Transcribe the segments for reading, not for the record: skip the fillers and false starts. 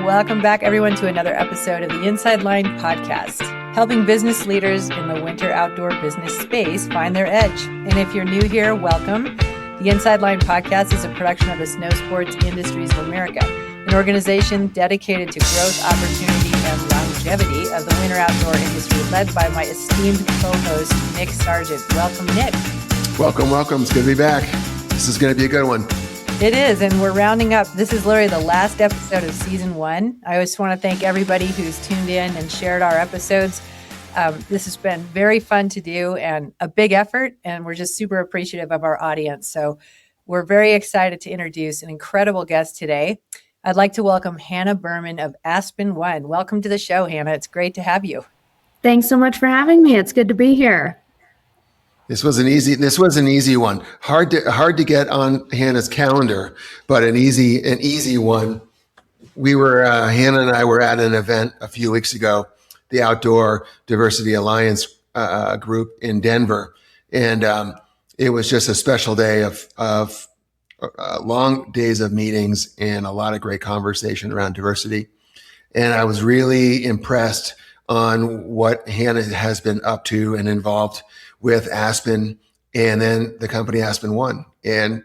Welcome back, everyone, to another episode of the Inside Line podcast, helping business leaders in the winter outdoor business space find their edge. And if you're new here, welcome. The Inside Line podcast is a production of the Snow Sports Industries of America, an organization dedicated to growth, opportunity, and longevity of the winter outdoor industry, led by my esteemed co-host, Nick Sargent. Welcome, Nick. Welcome. It's good to be back. This is going to be a good one. It is, and we're rounding up. This is literally the last episode of season 1. I just want to thank everybody who's tuned in and shared our episodes. This has been very fun to do and a big effort, and we're just super appreciative of our audience. So we're very excited to introduce an incredible guest today. I'd like to welcome Hannah Berman of Aspen One. Welcome to the show, Hannah. It's great to have you. Thanks so much for having me. It's good to be here. This was an easy one. Hard to get on Hannah's calendar, but an easy one. We were Hannah and I were at an event a few weeks ago, the Outdoor Diversity Alliance group in Denver, and it was just a special day of long days of meetings and a lot of great conversation around diversity. And I was really impressed on what Hannah has been up to and involved with Aspen and then the company Aspen One. And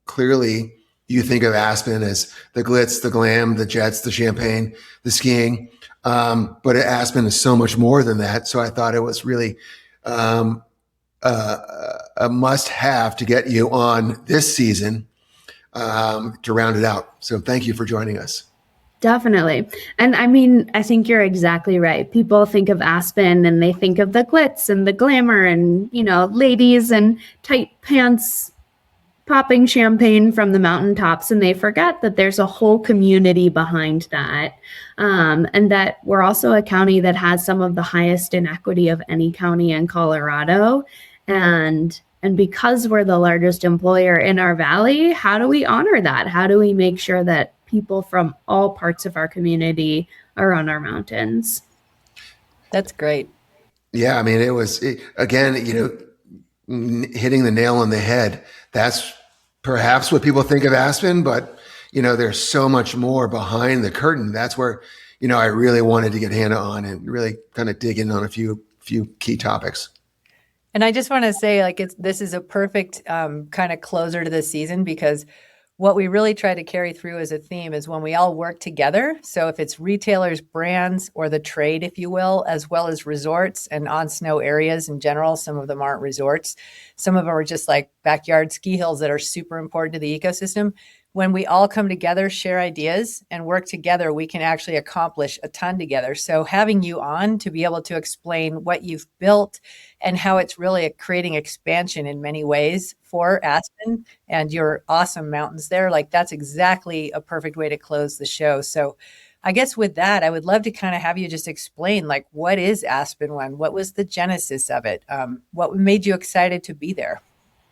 clearly you think of Aspen as the glitz, the glam, the jets, the champagne, the skiing. But Aspen is so much more than that. So I thought it was really a must have to get you on this season to round it out. So thank you for joining us. Definitely. And I mean, I think you're exactly right. People think of Aspen and they think of the glitz and the glamour and, ladies and tight pants popping champagne from the mountaintops. And they forget that there's a whole community behind that. And that we're also a county that has some of the highest inequity of any county in Colorado. And because we're the largest employer in our valley, how do we honor that? How do we make sure that people from all parts of our community are on our mountains? That's great. Yeah, I mean, again, hitting the nail on the head. That's perhaps what people think of Aspen, but, there's so much more behind the curtain. That's where, I really wanted to get Hannah on and really kind of dig in on a few key topics. And I just want to say, this is a perfect kind of closer to the season, because what we really try to carry through as a theme is when we all work together. So if it's retailers, brands, or the trade, if you will, as well as resorts and on snow areas in general, some of them aren't resorts. Some of them are just like backyard ski hills that are super important to the ecosystem. When we all come together, share ideas, and work together, we can actually accomplish a ton together. So having you on to be able to explain what you've built and how it's really creating expansion in many ways for Aspen and your awesome mountains there, that's exactly a perfect way to close the show. So I guess with that, I would love to kind of have you just explain, what is Aspen One? What was the genesis of it? What made you excited to be there?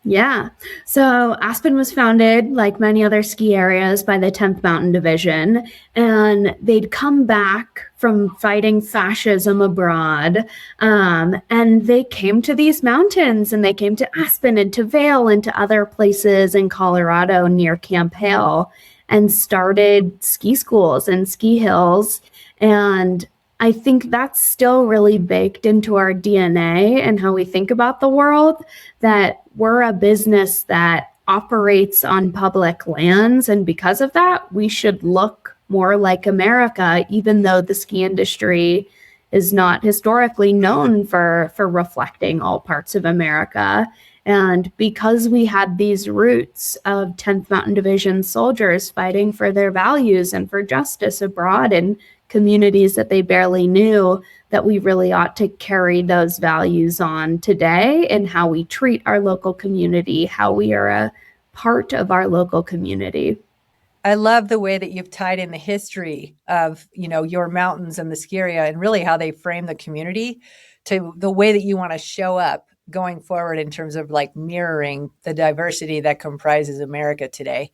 Yeah. So Aspen was founded, like many other ski areas, by the 10th Mountain Division, and they'd come back from fighting fascism abroad, and they came to these mountains, and they came to Aspen and to Vail and to other places in Colorado near Camp Hale and started ski schools and ski hills. And I think that's still really baked into our DNA and how we think about the world, that we're a business that operates on public lands. And because of that, we should look more like America, even though the ski industry is not historically known for reflecting all parts of America. And because we had these roots of 10th Mountain Division soldiers fighting for their values and for justice abroad in communities that they barely knew, that we really ought to carry those values on today and how we treat our local community, how we are a part of our local community. I love the way that you've tied in the history of, your mountains and the ski area and really how they frame the community to the way that you want to show up going forward in terms of mirroring the diversity that comprises America today.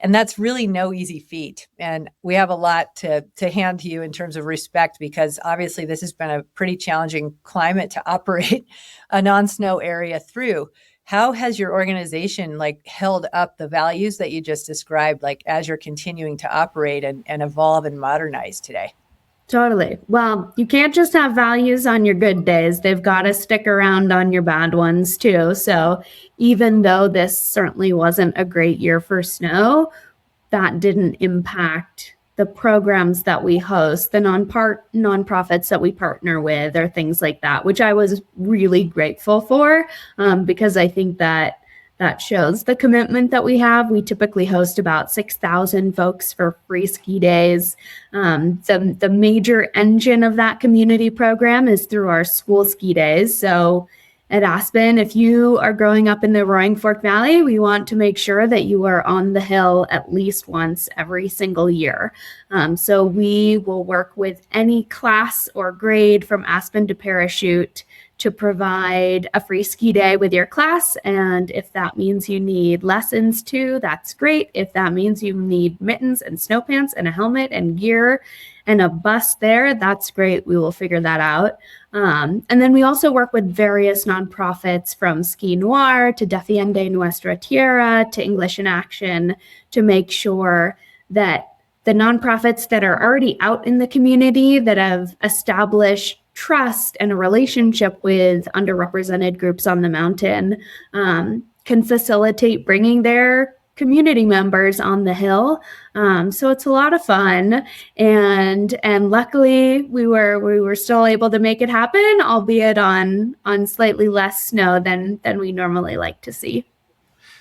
And that's really no easy feat. And we have a lot to hand to you in terms of respect, because obviously this has been a pretty challenging climate to operate a non-snow area through. how has your organization like held up the values that you just described, like as you're continuing to operate and evolve and modernize today? Totally. Well, you can't just have values on your good days. They've got to stick around on your bad ones too. So even though this certainly wasn't a great year for snow, that didn't impact the programs that we host, the nonprofits that we partner with, or things like that, which I was really grateful for, because I think that shows the commitment that we have. We typically host about 6,000 folks for free ski days. The major engine of that community program is through our school ski days. So at Aspen, if you are growing up in the Roaring Fork Valley, we want to make sure that you are on the hill at least once every single year. So we will work with any class or grade from Aspen to Parachute to provide a free ski day with your class. And if that means you need lessons too, that's great. If that means you need mittens and snow pants and a helmet and gear and a bus there, that's great. We will figure that out. And then we also work with various nonprofits, from Ski Noir to Defiende Nuestra Tierra to English in Action, to make sure that the nonprofits that are already out in the community, that have established trust and a relationship with underrepresented groups on the mountain, can facilitate bringing their community members on the hill. So it's a lot of fun, and luckily we were still able to make it happen, albeit on slightly less snow than we normally like to see.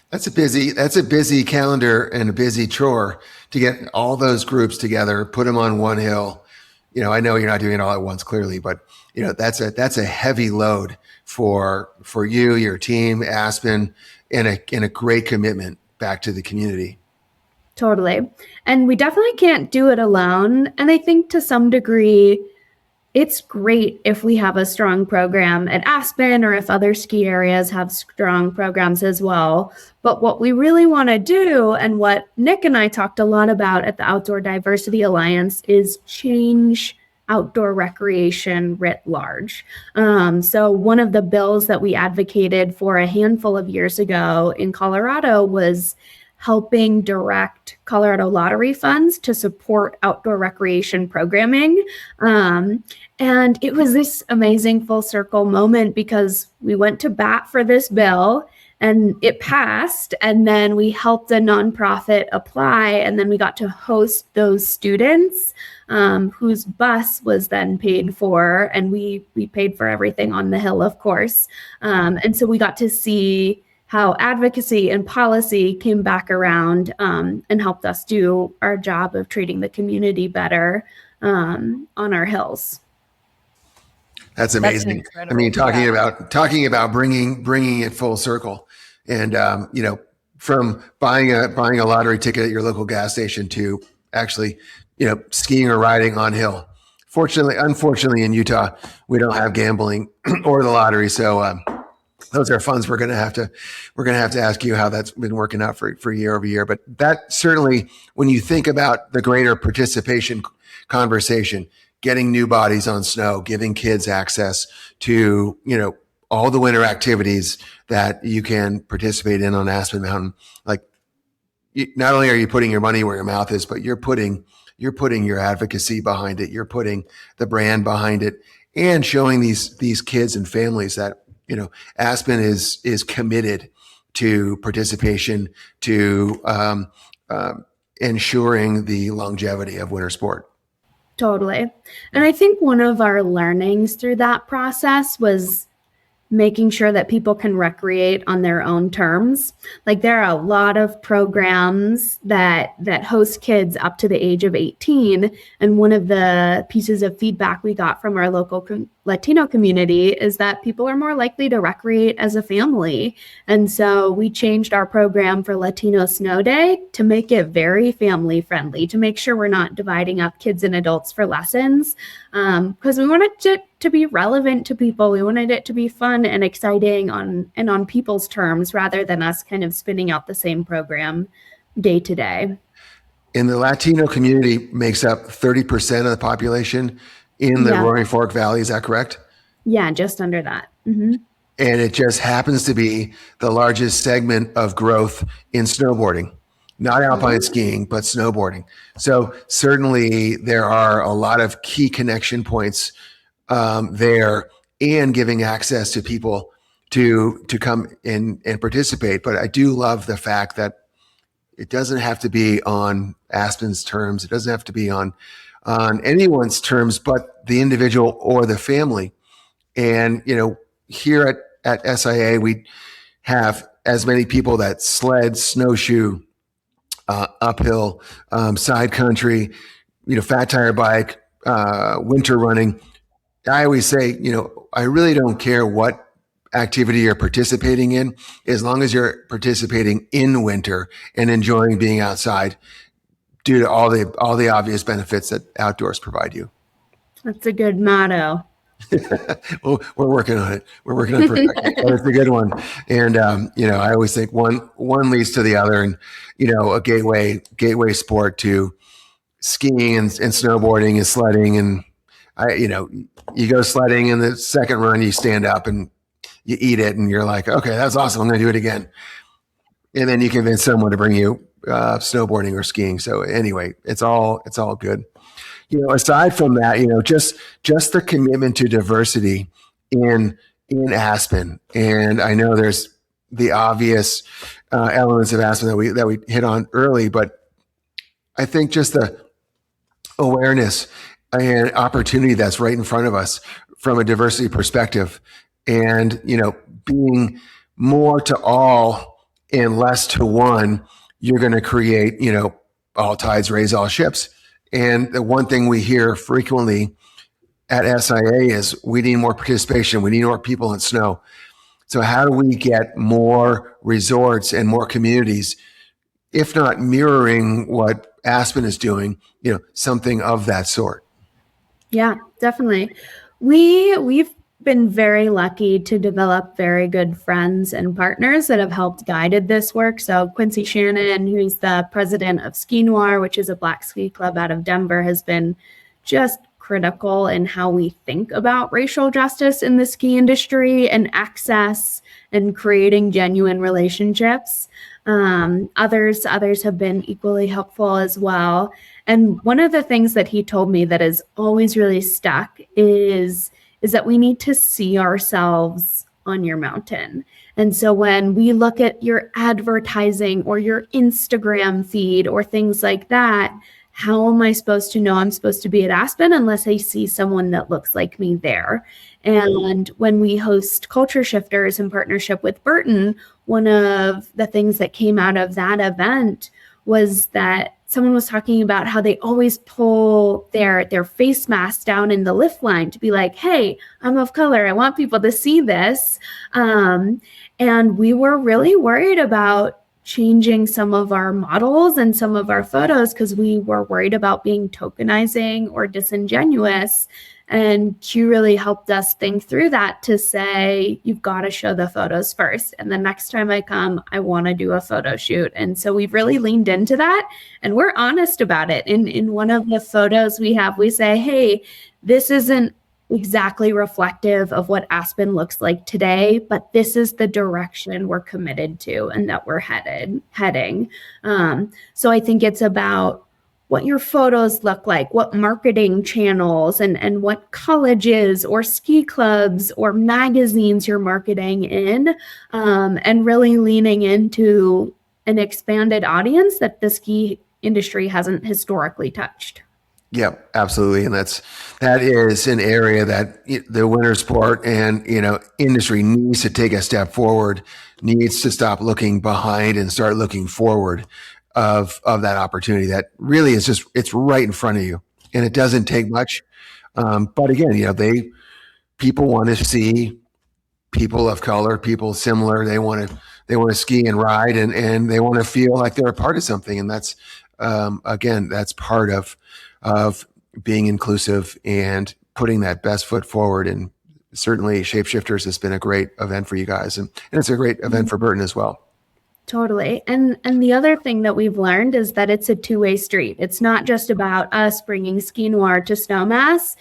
That's a busy calendar and a busy chore to get all those groups together, put them on one hill. I know you're not doing it all at once, clearly, but that's a heavy load for you, your team, Aspen, and a great commitment back to the community. Totally. And we definitely can't do it alone. And I think to some degree, it's great if we have a strong program at Aspen, or if other ski areas have strong programs as well. But what we really want to do, and what Nick and I talked a lot about at the Outdoor Diversity Alliance, is change outdoor recreation writ large. So one of the bills that we advocated for a handful of years ago in Colorado was helping direct Colorado lottery funds to support outdoor recreation programming. And it was this amazing full circle moment, because we went to bat for this bill and it passed, and then we helped a nonprofit apply, and then we got to host those students whose bus was then paid for, and we paid for everything on the hill, of course. And so we got to see how advocacy and policy came back around, and helped us do our job of treating the community better on our hills. That's amazing. I mean, talking about bringing it full circle, and from buying a lottery ticket at your local gas station to actually skiing or riding on hill. Unfortunately, in Utah, we don't have gambling or the lottery, so those are funds we're going to have to ask you how that's been working out for year over year. But that certainly, when you think about the greater participation conversation, getting new bodies on snow, giving kids access to all the winter activities that you can participate in on Aspen Mountain, like, not only are you putting your money where your mouth is, but you're putting your advocacy behind it, you're putting the brand behind it, and showing these kids and families that Aspen is committed to participation, to ensuring the longevity of winter sport. Totally. And I think one of our learnings through that process was making sure that people can recreate on their own terms. Like, there are a lot of programs that host kids up to the age of 18. And one of the pieces of feedback we got from our local Latino community is that people are more likely to recreate as a family. And so we changed our program for Latino Snow Day to make it very family friendly, to make sure we're not dividing up kids and adults for lessons, because we wanted it to be relevant to people. We wanted it to be fun and exciting on people's terms, rather than us kind of spinning out the same program day to day. And the Latino community makes up 30% of the population in the Roaring Fork Valley. Is that correct? Yeah, just under that. Mm-hmm. And it just happens to be the largest segment of growth in snowboarding, not alpine skiing, but snowboarding. So certainly there are a lot of key connection points there, and giving access to people to come in and participate. But I do love the fact that it doesn't have to be on Aspen's terms. It doesn't have to be on anyone's terms, but the individual or the family. And, here at SIA, we have as many people that sled, snowshoe, uphill, side country, fat tire bike, winter running. I always say, I really don't care what activity you're participating in, as long as you're participating in winter and enjoying being outside due to all the obvious benefits that outdoors provide you. That's a good motto. Well, we're working on it. We're working on perfecting it. But it's a good one. And, I always think one leads to the other, and, a gateway sport to skiing and snowboarding and sledding. And you go sledding, and the second run, you stand up and you eat it, and you're like, okay, that's awesome. I'm going to do it again. And then you convince someone to bring you snowboarding or skiing. So anyway, it's all good. Aside from that, just the commitment to diversity in Aspen, and I know there's the obvious elements of Aspen that we hit on early, but I think just the awareness and opportunity that's right in front of us from a diversity perspective, and being more to all and less to one, you're going to create all tides raise all ships. And the one thing we hear frequently at SIA is we need more participation. We need more people in snow. So how do we get more resorts and more communities, if not mirroring what Aspen is doing, something of that sort? Yeah, definitely. We've been very lucky to develop very good friends and partners that have helped guided this work. So Quincy Shannon, who's the president of Ski Noir, which is a black ski club out of Denver, has been just critical in how we think about racial justice in the ski industry and access and creating genuine relationships. Others have been equally helpful as well. And one of the things that he told me that has always really stuck is that we need to see ourselves on your mountain. And so when we look at your advertising or your Instagram feed or things like that, how am I supposed to know I'm supposed to be at Aspen unless I see someone that looks like me there? And when we host Culture Shifters in partnership with Burton, one of the things that came out of that event was that someone was talking about how they always pull their face mask down in the lift line to be like, hey, I'm of color. I want people to see this. And we were really worried about changing some of our models and some of our photos because we were worried about being tokenizing or disingenuous. And Q really helped us think through that to say, you've got to show the photos first. And the next time I come, I want to do a photo shoot. And so we've really leaned into that. And we're honest about it. In one of the photos we have, we say, hey, this isn't exactly reflective of what Aspen looks like today, but this is the direction we're committed to and that we're heading. So I think it's about what your photos look like, what marketing channels and what colleges or ski clubs or magazines you're marketing in, and really leaning into an expanded audience that the ski industry hasn't historically touched. Yeah, absolutely. And that is an area that the winter sport and, industry needs to take a step forward, needs to stop looking behind and start looking forward of that opportunity that really is it's right in front of you, and it doesn't take much. But again, people want to see people of color, people similar. They want to ski and ride, and they want to feel like they're a part of something. And that's, again, that's part of being inclusive and putting that best foot forward. And certainly Shapeshifters has been a great event for you guys. And it's a great event for Burton as well. Totally. And the other thing that we've learned is that it's a two-way street. It's not just about us bringing Ski Noir to Snowmass.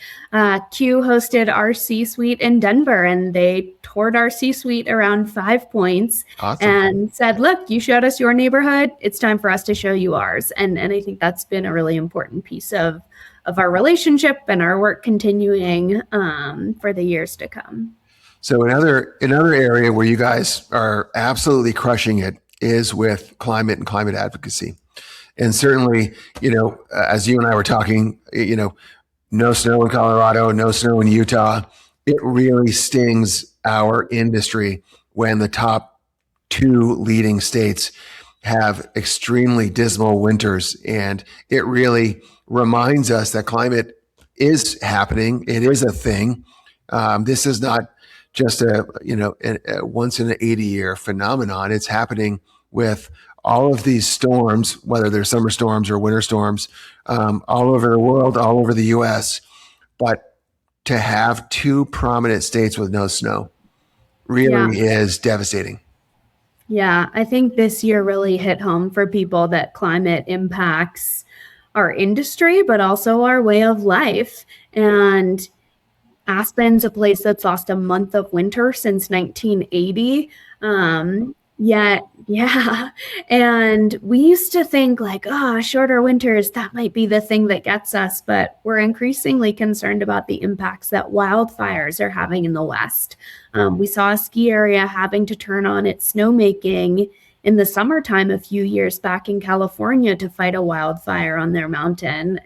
Q hosted our C-suite in Denver, and they toured our C-suite around 5 points. Awesome. And said, look, you showed us your neighborhood. It's time for us to show you ours. And I think that's been a really important piece of our relationship and our work continuing for the years to come. So another area where you guys are absolutely crushing it is with climate and climate advocacy. And certainly, as you and I were talking, no snow in Colorado, no snow in Utah. It really stings our industry when the top 2 leading states have extremely dismal winters. And it really reminds us that climate is happening. It is a thing. This is not just a once in an 80-year phenomenon. It's happening with all of these storms, whether they're summer storms or winter storms, all over the world, all over the U.S. But to have 2 prominent states with no snow really is devastating. Yeah, I think this year really hit home for people that climate impacts our industry, but also our way of life. And Aspen's a place that's lost a month of winter since 1980. And we used to think like, shorter winters, that might be the thing that gets us. But we're increasingly concerned about the impacts that wildfires are having in the West. We saw a ski area having to turn on its snowmaking in the summertime a few years back in California to fight a wildfire on their mountain.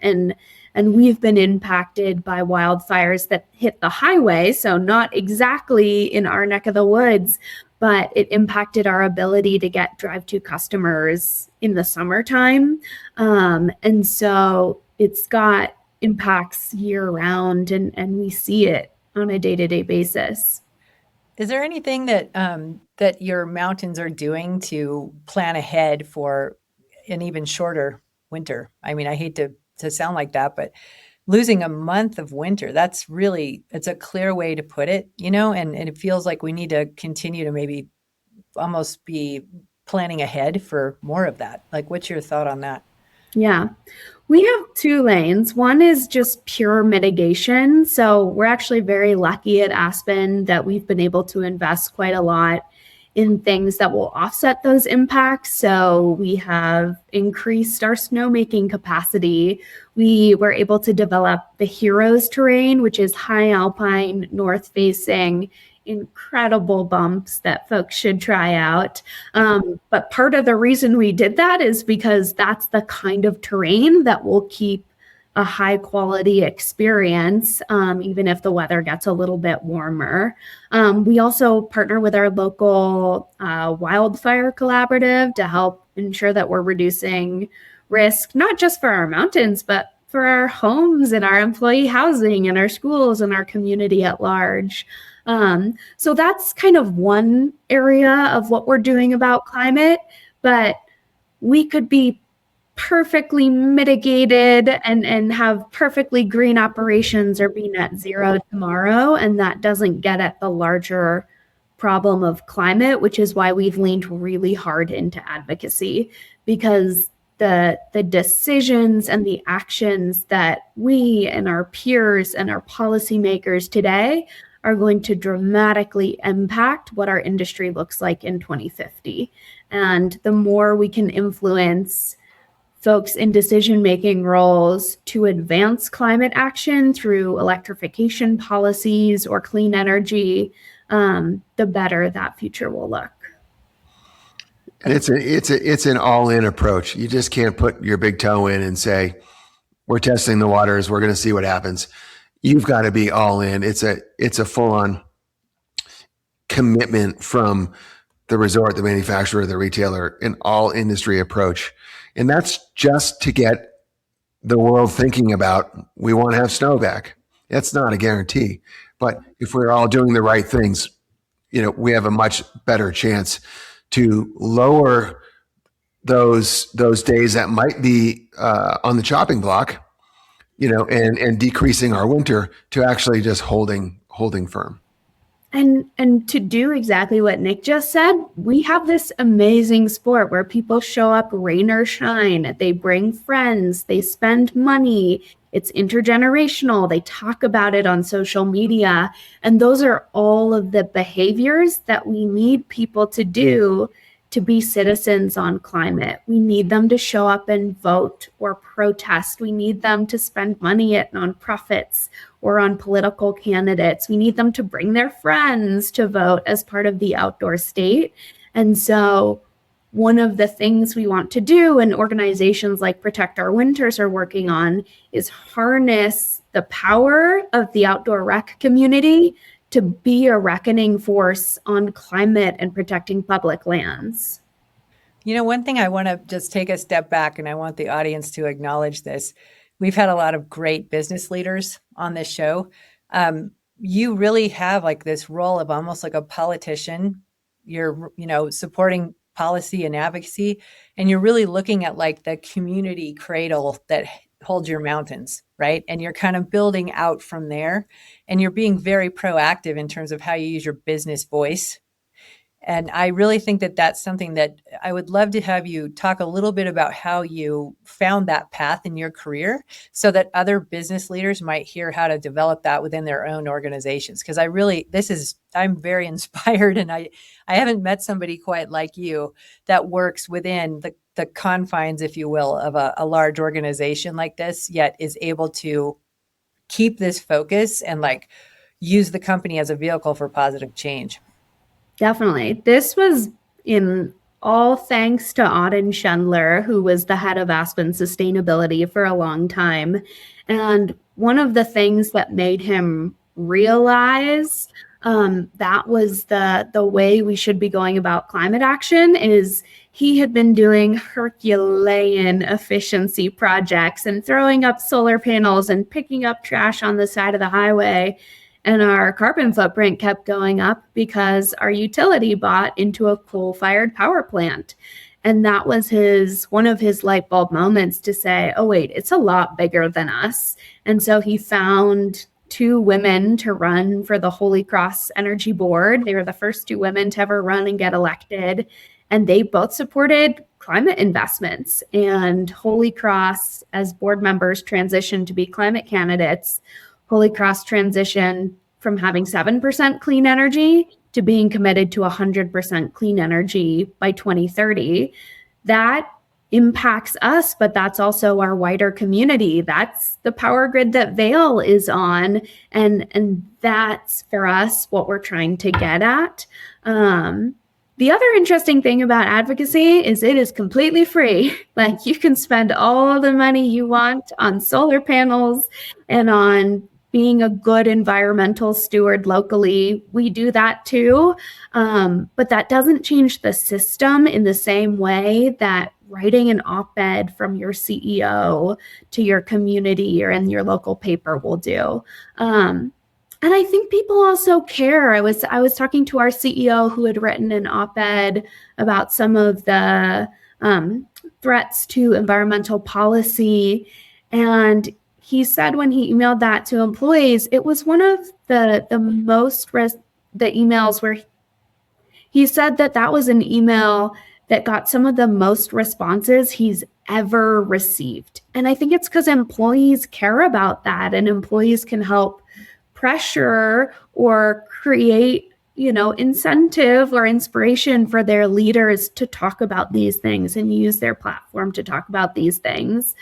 And we've been impacted by wildfires that hit the highway, so not exactly in our neck of the woods, but it impacted our ability to get drive-to customers in the summertime. And so it's got impacts year-round, and we see it on a day-to-day basis. Is there anything that your mountains are doing to plan ahead for an even shorter winter? I mean, I hate to sound like that, but losing a month of winter, it's a clear way to put it, and it feels like we need to continue to maybe almost be planning ahead for more of that. Like, what's your thought on that? Yeah, we have 2 lanes. One is just pure mitigation. So we're actually very lucky at Aspen that we've been able to invest quite a lot in things that will offset those impacts. So we have increased our snowmaking capacity. We were able to develop the Heroes terrain, which is high alpine, north-facing, incredible bumps that folks should try out. But part of the reason we did that is because that's the kind of terrain that will keep a high quality experience, even if the weather gets a little bit warmer. We also partner with our local wildfire collaborative to help ensure that we're reducing risk, not just for our mountains, but for our homes and our employee housing and our schools and our community at large. So that's kind of one area of what we're doing about climate, but we could be perfectly mitigated and have perfectly green operations or be net zero tomorrow. And that doesn't get at the larger problem of climate, which is why we've leaned really hard into advocacy, because the decisions and the actions that we and our peers and our policymakers today are going to dramatically impact what our industry looks like in 2050. And the more we can influence folks in decision-making roles to advance climate action through electrification policies or clean energy, the better that future will look. And it's an all-in approach. You just can't put your big toe in and say, we're testing the waters, we're going to see what happens. You've got to be all in. It's a full-on commitment from the resort, the manufacturer, the retailer, an all industry approach. And that's just to get the world thinking about, we want to have snow back. That's not a guarantee. But if we're all doing the right things, we have a much better chance to lower those days that might be on the chopping block, and decreasing our winter to actually just holding firm. And to do exactly what Nick just said, we have this amazing sport where people show up rain or shine. They bring friends, they spend money. It's intergenerational. They talk about it on social media. And those are all of the behaviors that we need people to do to be citizens on climate. We need them to show up and vote or protest. We need them to spend money at nonprofits or on political candidates. We need them to bring their friends to vote as part of the outdoor state. And so one of the things we want to do, and organizations like Protect Our Winters are working on, is harness the power of the outdoor rec community to be a reckoning force on climate and protecting public lands. One thing I want to just take a step back, and I want the audience to acknowledge this. We've had a lot of great business leaders on this show. You really have like this role of almost like a politician. You're, supporting policy and advocacy, and you're really looking at like the community cradle that holds your mountains, right? And you're kind of building out from there, and you're being very proactive in terms of how you use your business voice. And I really think that that's something that I would love to have you talk a little bit about how you found that path in your career so that other business leaders might hear how to develop that within their own organizations. Because I'm very inspired, and I haven't met somebody quite like you that works within the confines, if you will, of a large organization like this, yet is able to keep this focus and like use the company as a vehicle for positive change. Definitely. This was in all thanks to Auden Schendler, who was the head of Aspen Sustainability for a long time. And one of the things that made him realize that was the way we should be going about climate action is he had been doing Herculean efficiency projects and throwing up solar panels and picking up trash on the side of the highway. And our carbon footprint kept going up because our utility bought into a coal-fired power plant. And that was one of his light bulb moments to say, oh, wait, it's a lot bigger than us. And so he found 2 women to run for the Holy Cross Energy Board. They were the first 2 women to ever run and get elected. And they both supported climate investments. And Holy Cross, as board members, transitioned to be climate candidates. Holy Cross transition from having 7% clean energy to being committed to 100% clean energy by 2030. That impacts us, but that's also our wider community. That's the power grid that Vail is on. And that's for us what we're trying to get at. The other interesting thing about advocacy is it is completely free. Like you can spend all the money you want on solar panels and on being a good environmental steward locally. We do that too. But that doesn't change the system in the same way that writing an op-ed from your CEO to your community or in your local paper will do. And I think people also care. I was talking to our CEO who had written an op-ed about some of the threats to environmental policy. And he said when he emailed that to employees, it was one of the emails where he said that was an email that got some of the most responses he's ever received. And I think it's because employees care about that, and employees can help pressure or create, incentive or inspiration for their leaders to talk about these things and use their platform to talk about these things.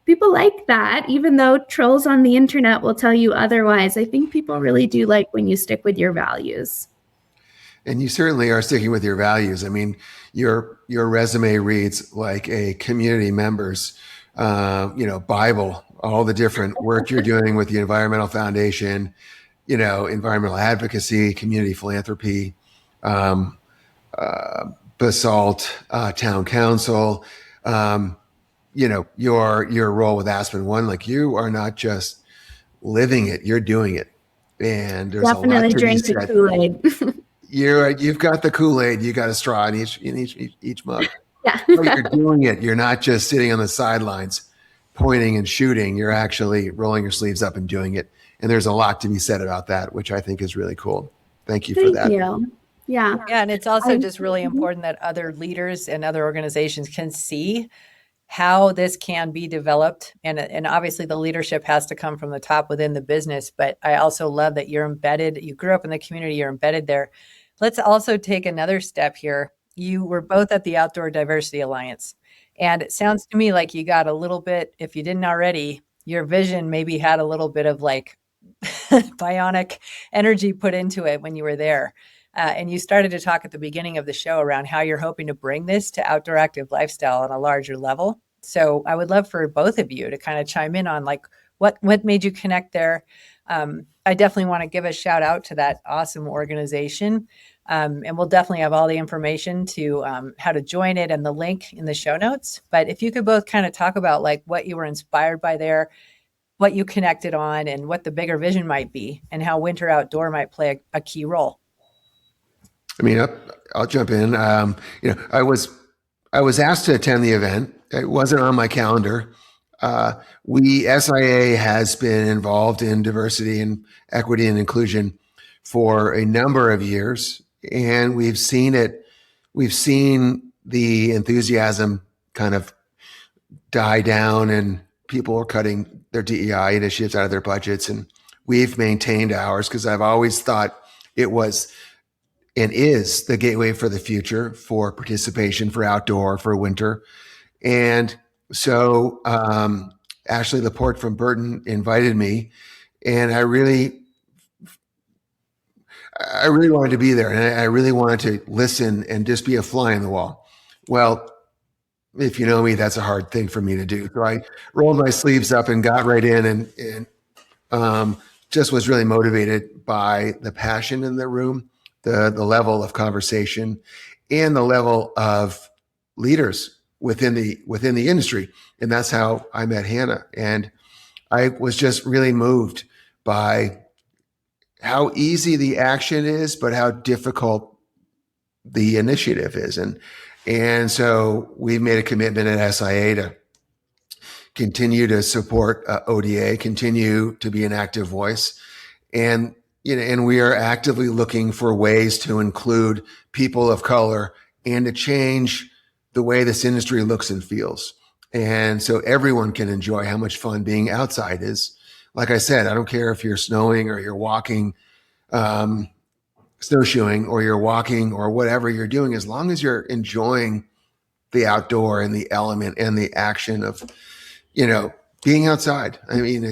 People like that, even though trolls on the internet will tell you otherwise. I think people really do like when you stick with your values. And you certainly are sticking with your values. I mean, your resume reads like a community member's, Bible, all the different work you're doing with the Environmental Foundation, environmental advocacy, community philanthropy, Basalt, Town Council, your role with Aspen One. Like you are not just living it, you're doing it. And there's definitely a lot to drink the Kool-Aid. You've got the Kool-Aid. You got a straw in each mug. Yeah. But you're doing it. You're not just sitting on the sidelines, pointing and shooting. You're actually rolling your sleeves up and doing it. And there's a lot to be said about that, which I think is really cool. Thank you for Thank that. you. Yeah. Yeah, and it's also I- just really important that other leaders and other organizations can see how this can be developed. And obviously the leadership has to come from the top within the business. But I also love that you're embedded, you grew up in the community, you're embedded there. Let's also take another step here. You were both at the Outdoor Diversity Alliance. And it sounds to me like you got a little bit, if you didn't already, your vision maybe had a little bit of like bionic energy put into it when you were there. And you started to talk at the beginning of the show around how you're hoping to bring this to outdoor active lifestyle on a larger level. So I would love for both of you to kind of chime in on like what made you connect there. I definitely want to give a shout out to that awesome organization. And we'll definitely have all the information to how to join it and the link in the show notes. But if you could both kind of talk about like what you were inspired by there, what you connected on, and what the bigger vision might be, and how winter outdoor might play a key role. I mean, I'll jump in. I was asked to attend the event. It wasn't on my calendar. SIA has been involved in diversity and equity and inclusion for a number of years, and we've seen it. We've seen the enthusiasm kind of die down, and people are cutting their DEI initiatives out of their budgets, and we've maintained ours because I've always thought it was and is the gateway for the future for participation, for outdoor, for winter. And so Ashley Laporte from Burton invited me, and I really wanted to be there, and I really wanted to listen and just be a fly in the wall. Well, if you know me, that's a hard thing for me to do. So I rolled my sleeves up and got right in, and just was really motivated by the passion in the room, the level of conversation, and the level of leaders within the industry. And that's how I met Hannah. And I was just really moved by how easy the action is, but how difficult the initiative is. And so we made a commitment at SIA to continue to support ODA, continue to be an active voice. And we are actively looking for ways to include people of color and to change the way this industry looks and feels. And so everyone can enjoy how much fun being outside is. Like I said, I don't care if you're snowing or you're walking, snowshoeing, or you're walking or whatever you're doing, as long as you're enjoying the outdoor and the element and the action of, being outside. I mean,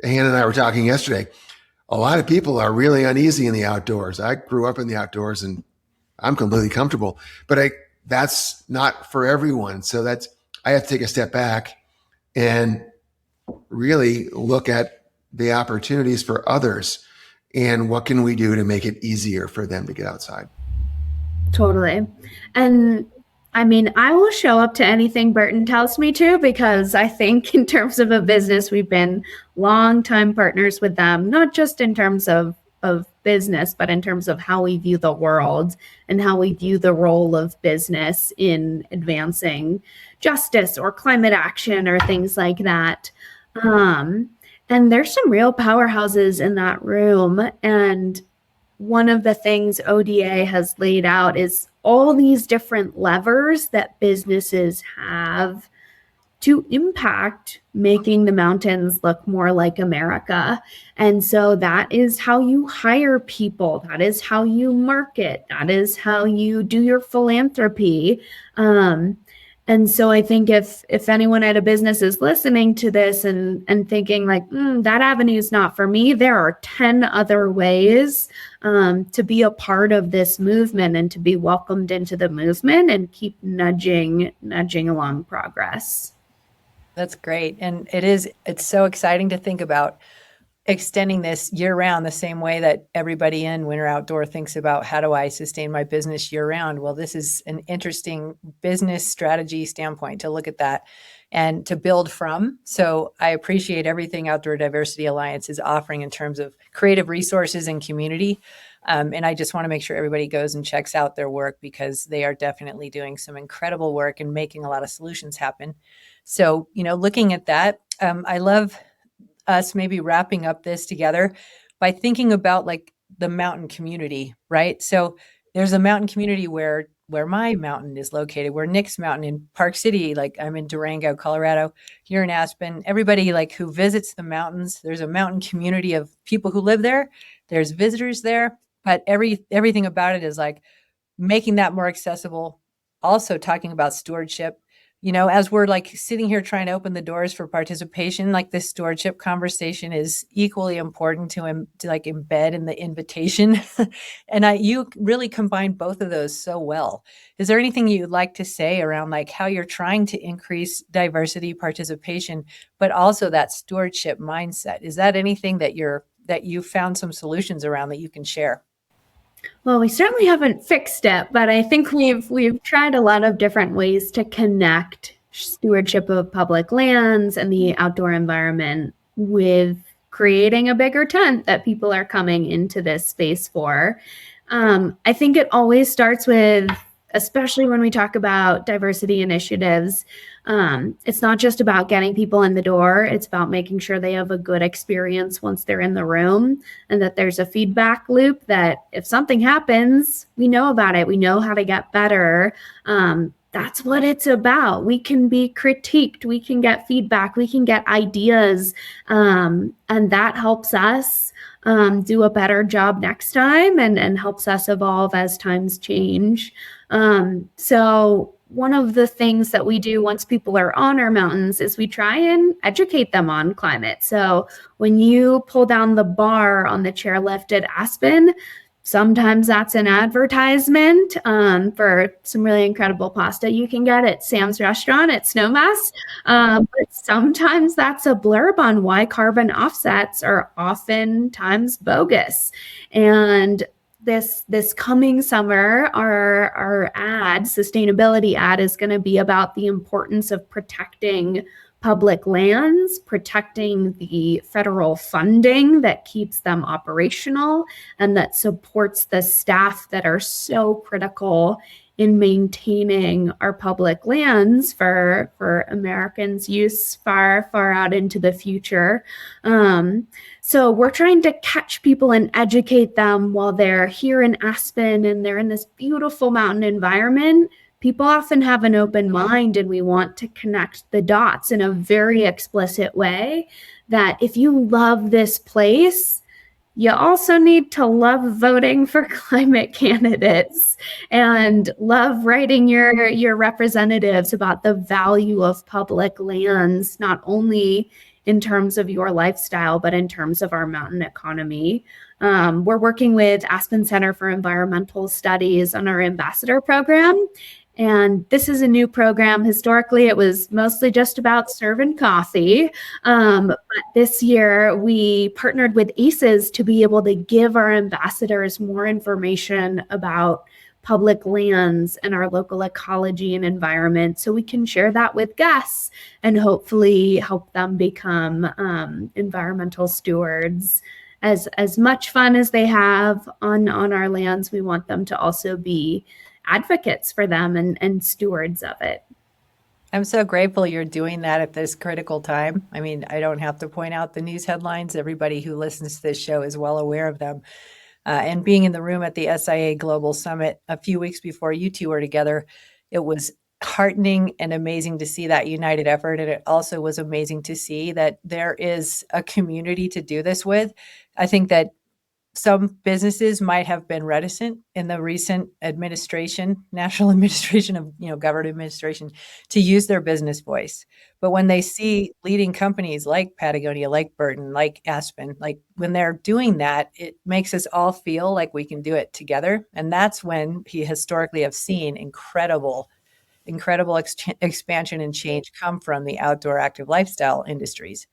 Hannah and I were talking yesterday. A lot of people are really uneasy in the outdoors. I grew up in the outdoors and I'm completely comfortable, but that's not for everyone. So I have to take a step back and really look at the opportunities for others and what can we do to make it easier for them to get outside. Totally. And I mean, I will show up to anything Burton tells me to, because I think in terms of a business, we've been longtime partners with them, not just in terms of business, but in terms of how we view the world and how we view the role of business in advancing justice or climate action or things like that. And there's some real powerhouses in that room. And one of the things ODA has laid out is all these different levers that businesses have to impact making the mountains look more like America. And so that is how you hire people. That is how you market. That is how you do your philanthropy. And so I think if anyone at a business is listening to this and thinking like, that avenue is not for me, there are 10 other ways to be a part of this movement and to be welcomed into the movement and keep nudging along progress. That's great. And it's so exciting to think about extending this year round the same way that everybody in winter outdoor thinks about how do I sustain my business year round? Well, this is an interesting business strategy standpoint to look at that and to build from. So I appreciate everything Outdoor Diversity Alliance is offering in terms of creative resources and community. And I just want to make sure everybody goes and checks out their work, because they are definitely doing some incredible work and making a lot of solutions happen. So, looking at that, I love us maybe wrapping up this together by thinking about like the mountain community, right? So there's a mountain community where my mountain is located, where Nick's mountain in Park City, like I'm in Durango, Colorado, here in Aspen, everybody like who visits the mountains, there's a mountain community of people who live there. There's visitors there, but everything about it is like making that more accessible. Also talking about stewardship, as we're like sitting here trying to open the doors for participation, like this stewardship conversation is equally important to like embed in the invitation. And you really combine both of those so well. Is there anything you'd like to say around like how you're trying to increase diversity participation, but also that stewardship mindset? Is that anything that you found some solutions around that you can share? Well, we certainly haven't fixed it, but I think we've tried a lot of different ways to connect stewardship of public lands and the outdoor environment with creating a bigger tent that people are coming into this space for. I think it always starts with, especially when we talk about diversity initiatives, it's not just about getting people in the door. It's about making sure they have a good experience once they're in the room, and that there's a feedback loop that if something happens, we know about it. We know how to get better. That's what it's about. We can be critiqued. We can get feedback. We can get ideas. And that helps us do a better job next time and helps us evolve as times change. So one of the things that we do once people are on our mountains is we try and educate them on climate. So when you pull down the bar on the chairlift at Aspen, sometimes that's an advertisement for some really incredible pasta you can get at Sam's restaurant at Snowmass. But sometimes that's a blurb on why carbon offsets are oftentimes bogus. And this coming summer, our sustainability ad is going to be about the importance of protecting public lands, protecting the federal funding that keeps them operational and that supports the staff that are so critical in maintaining our public lands for Americans' use far, far out into the future. So we're trying to catch people and educate them while they're here in Aspen and they're in this beautiful mountain environment. People often have an open mind, and we want to connect the dots in a very explicit way that if you love this place, you also need to love voting for climate candidates and love writing your representatives about the value of public lands, not only in terms of your lifestyle, but in terms of our mountain economy. We're working with Aspen Center for Environmental Studies on our ambassador program. And this is a new program. Historically, it was mostly just about serving coffee. But this year, we partnered with ACES to be able to give our ambassadors more information about public lands and our local ecology and environment, so we can share that with guests and hopefully help them become environmental stewards. As much fun as they have on our lands, we want them to also be advocates for them and stewards of it. I'm so grateful you're doing that at this critical time. I mean, I don't have to point out the news headlines. Everybody who listens to this show is well aware of them. And being in the room at the SIA Global Summit a few weeks before you two were together, it was heartening and amazing to see that united effort. And it also was amazing to see that there is a community to do this with. I think that some businesses might have been reticent in the recent administration, national administration of, government administration, to use their business voice. But when they see leading companies like Patagonia, like Burton, like Aspen, like when they're doing that, it makes us all feel like we can do it together. And that's when we historically have seen incredible expansion and change come from the outdoor active lifestyle industries.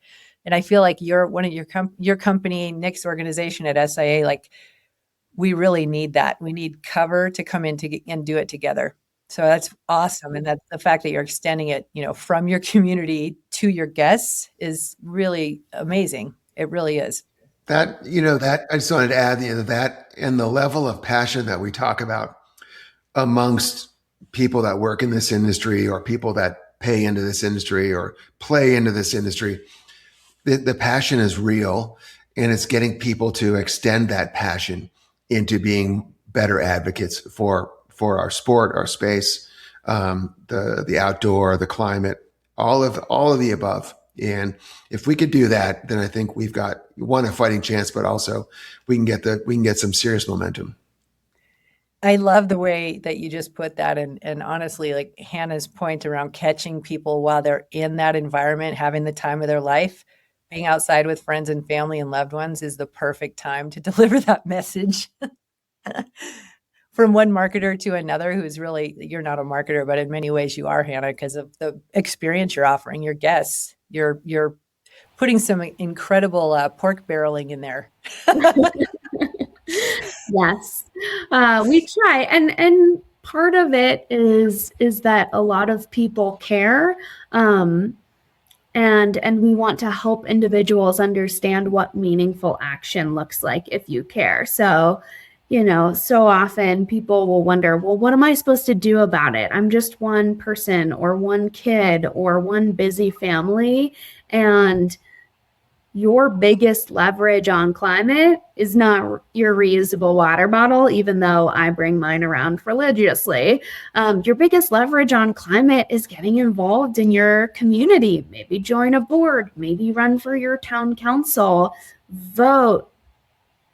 And I feel like your company, Nick's organization at SIA, like we really need that. We need cover to come in and do it together. So that's awesome. And that's the fact that you're extending it, from your community to your guests is really amazing. It really is. That I just wanted to add that and the level of passion that we talk about amongst people that work in this industry or people that pay into this industry or play into this industry. The passion is real, and it's getting people to extend that passion into being better advocates for our sport, our space, the outdoor, the climate, all of the above. And if we could do that, then I think we've got a fighting chance, but also we can get some serious momentum. I love the way that you just put that. And honestly, like Hannah's point around catching people while they're in that environment, having the time of their life, being outside with friends and family and loved ones is the perfect time to deliver that message. From one marketer to another, who's really, you're not a marketer, but in many ways you are, Hannah, because of the experience you're offering your guests. You're putting some incredible pork barreling in there. Yes, we try, and part of it is that a lot of people care, and we want to help individuals understand what meaningful action looks like if you care. So, so often people will wonder, well, what am I supposed to do about it? I'm just one person or one kid or one busy family, and your biggest leverage on climate is not your reusable water bottle, even though I bring mine around religiously. Your biggest leverage on climate is getting involved in your community. Maybe join a board, maybe run for your town council, vote,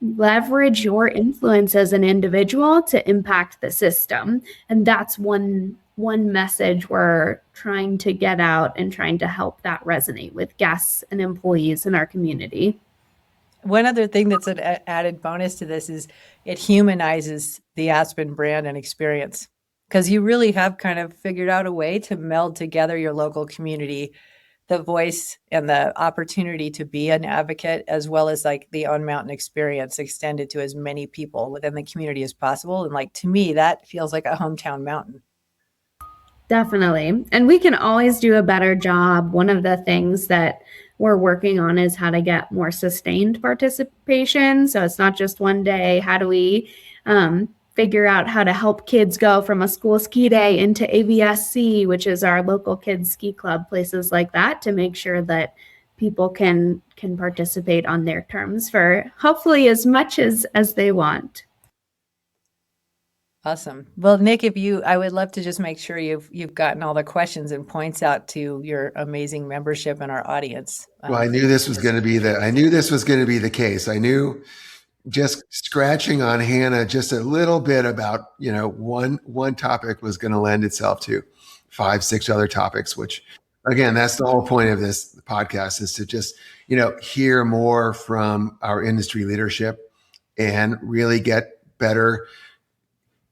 leverage your influence as an individual to impact the system. And that's one message we're trying to get out and trying to help that resonate with guests and employees in our community. One other thing that's an added bonus to this is it humanizes the Aspen brand and experience, because you really have kind of figured out a way to meld together your local community, the voice and the opportunity to be an advocate, as well as like the on mountain experience extended to as many people within the community as possible. And like, to me, that feels like a hometown mountain. Definitely. And we can always do a better job. One of the things that we're working on is how to get more sustained participation. So it's not just one day. How do we figure out how to help kids go from a school ski day into AVSC, which is our local kids ski club, places like that, to make sure that people can participate on their terms for hopefully as much as they want. Awesome. Well, Nick, I would love to just make sure you've gotten all the questions and points out to your amazing membership and our audience. Well, I knew this was going to be the case. I knew, just scratching on Hannah just a little bit about, one topic was going to lend itself to 5-6 other topics, which again, that's the whole point of this podcast, is to just, hear more from our industry leadership and really get better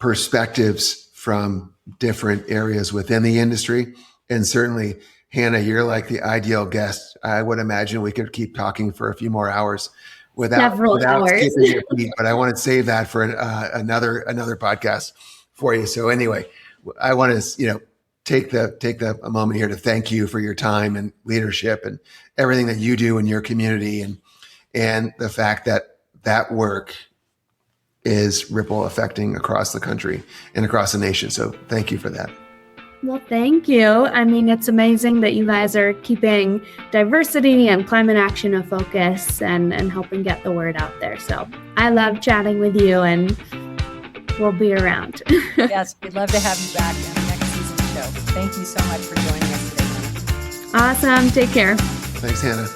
perspectives from different areas within the industry. And certainly, Hannah, you're like the ideal guest. I would imagine we could keep talking for a few more hours without skipping your beat, but I want to save that for another podcast for you. So anyway, I want to take a moment here to thank you for your time and leadership and everything that you do in your community, and the fact that work is ripple affecting across the country and across the nation. So thank you for that. Well, thank you. I mean, it's amazing that you guys are keeping diversity and climate action a focus and helping get the word out there. So I love chatting with you, and we'll be around. Yes, we'd love to have you back in the next season show. Thank you so much for joining us today. Awesome. Take care. Thanks, Hannah.